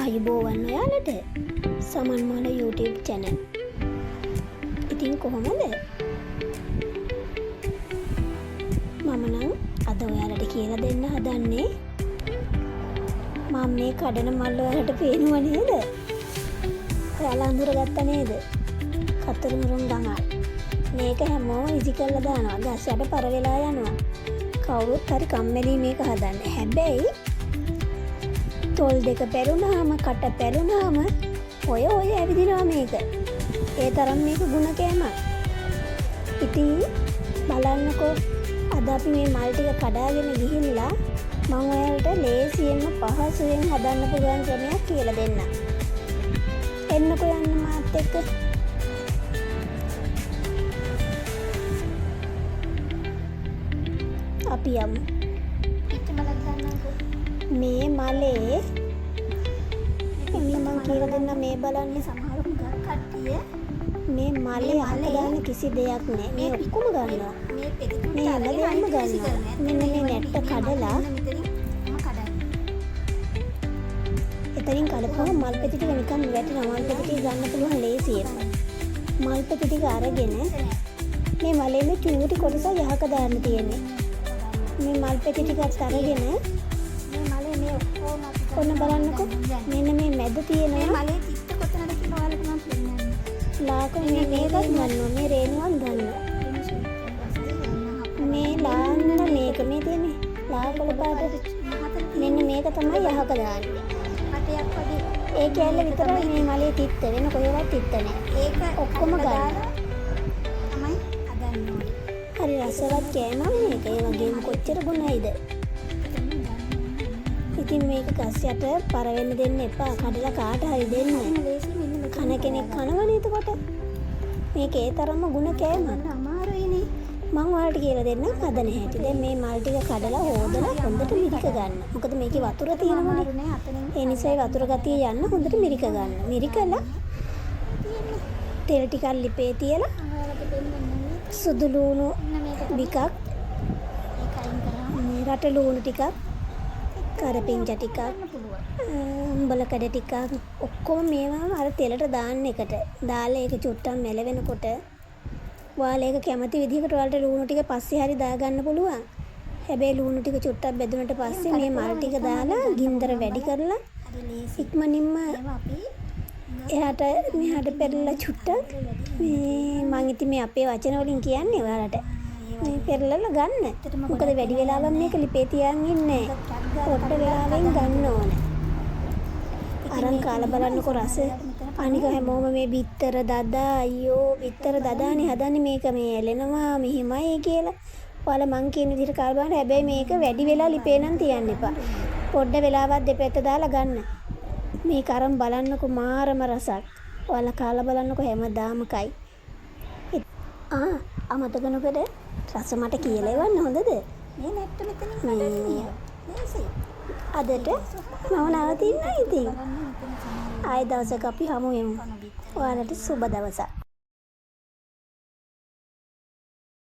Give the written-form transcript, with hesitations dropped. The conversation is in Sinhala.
ආයුබෝවන් ඔයාලට සමන් මොල YouTube channel. ඉතින් කොහොමද? මම නම් අද ඔයාලට කියලා දෙන්න හදන්නේ මම මේ කඩන මල් ඔයාලට පේනව නේද? ඔයාලා අඳුරගත්ත නේද? කතරමුරුන් ගඟල්. මේක හැමෝම ඉසි කරලා දානවා. ගස් යට පර වෙලා යනවා. කවුරුත් හරි කම්මැලි මේක හදන්නේ. හැබැයි තොල් දෙක පැරුණාම කට පැරුණාම ඔය ඇවිදිනවා මේක. ඒ තරම් මේක ගුණ කෑමක්. ඉතින් බලන්නකෝ අද අපි මේ මල් ටික කඩාගෙන ගිහිල්ලා මම ඔයාලට ලේසියෙන්ම පහසුවෙන් හදන්න පුළුවන් ක්‍රමයක් කියලා දෙන්න. එන්නකෝ යන්න මාත් එක්ක. අපි යමු. මේ මලේ මම කියලා දෙන්න මේ බලන්නේ සමහර කට්ටිය මේ මලේ අතගාන කිසි දෙයක් නැහැ. මේ ඔක්කොම ගන්නවා. මේ හැමදේම ගන්නවා. මෙන්න මේ නැට්ට කඩලා එතනින් කඩපුවම මල් පෙති ටික නිකන් වැටෙනවා. මල් පෙති ටික ගන්න පුළුවන් ලේසියෙන්. මල් පෙති ටික අරගෙන මේ මලේ මේ චූටි කොටස යහක දාන්න තියෙන්නේ. මේ මල් පෙති ටිකත් අරගෙන ඔන්න බලන්නකෝ මෙන්න මේ මැද තියෙනවා මලේ තිත්ත කොතනද කියලා ඔයාලට මම පෙන්නන්නම්. ලාක මේකත් ගන්නවා. මේ රේණුවක් ගන්නවා. මේ ලාන්න මේක මේ තියෙන්නේ ලාකොළ පාට. මෙන්න මේක තමයි යහක දාන්නේ. අටයක් වගේ. ඒ කැල්ල විතරයි මේ මලේ තිත්ත. වෙන කොහෙවත් තිත්ත නැහැ. ඒක ඔක්කොම ගන්නවා. තමයි හදන්න ඕනේ. හරි රසවත් කෑමක් මේක. ඒ වගේම කොච්චර ගුණයිද? ඉතින් මේක ගස් යට පර වෙන්න දෙන්න එපා. කඩලා කාට හරි දෙන්න. කන කෙනෙක් කනවනේ එතකොට. මේක ඒ තරම්ම ගුණ කෑමක්. අමාරුයිනේ. මම ඔයාලට කියලා දෙන්නම් හදන හැටි. දැන් මේ මල් ටික කඩලා හොදලා හොඳට මිරික ගන්න. මොකද මේකේ වතුර තියෙනවනේ. ඒ නිසා වතුර ගතිය යන්න හොඳට මිරික ගන්න. මිරිකලා තෙල් ටිකක් ලිපේ තියලා සුදු ලුණු ටිකක් රට ලුණු ටිකක් කරපිංච ටිකක් උඹලකඩ ටිකක් ඔක්කොම මේවා අර තෙලට දාන්න එකට. දාලා ඒක චුට්ටක් මෙලවෙනකොට ඔයාලා ඒක කැමති විදිහකට ඔයාලට ලුණු ටික පස්සේ හරි දාගන්න පුළුවන්. හැබැයි ලුණු ටික චුට්ටක් බෙදුනට පස්සේ මේ මල් ටික දාලා ගින්දර වැඩි කරලා ඉක්මනින්ම එහාට මෙහාට පෙරලා චුට්ටක් මේ මං ඉතින් මේ අපේ වචන වලින් කියන්නේ ඔයාලට මේ පෙරලලා ගන්න. මොකද වැඩි වෙලාවක් මේක ලිපේ තියන් ඉන්නේ නැහැ. පොඩ්ඩ වෙලාවෙන් ගන්න ඕනේ. අරන් කාලා බලන්නකො රස. අනික හැමෝම මේ බිත්තර දදා අයියෝ බිත්තර දදානේ හදන්නේ මේක මේ එලෙනවා මෙහිමයි කියලා. ඔයාලා මං කියන විදිහට කාලා බලන්න. හැබැයි මේක වැඩි වෙලා ලිපේ නම් තියන්න එපා. පොඩ්ඩ වෙලාවක් දෙපැත්ත දාලා ගන්න. මේක අරන් බලන්නකො මාරම රසක්. ඔයාලා කාලා බලන්නකො හැමදාම කයි. අමතක නොකර රස මට කියලා එවන්න හොඳද? මේ නැට්ට මෙතනින් කඩන්නේ. නේසි. අදට මම නවතින්න ඉතින්. ආයෙ දවසක අපි හමු වෙමු. ඔයාලට සුබ දවසක්.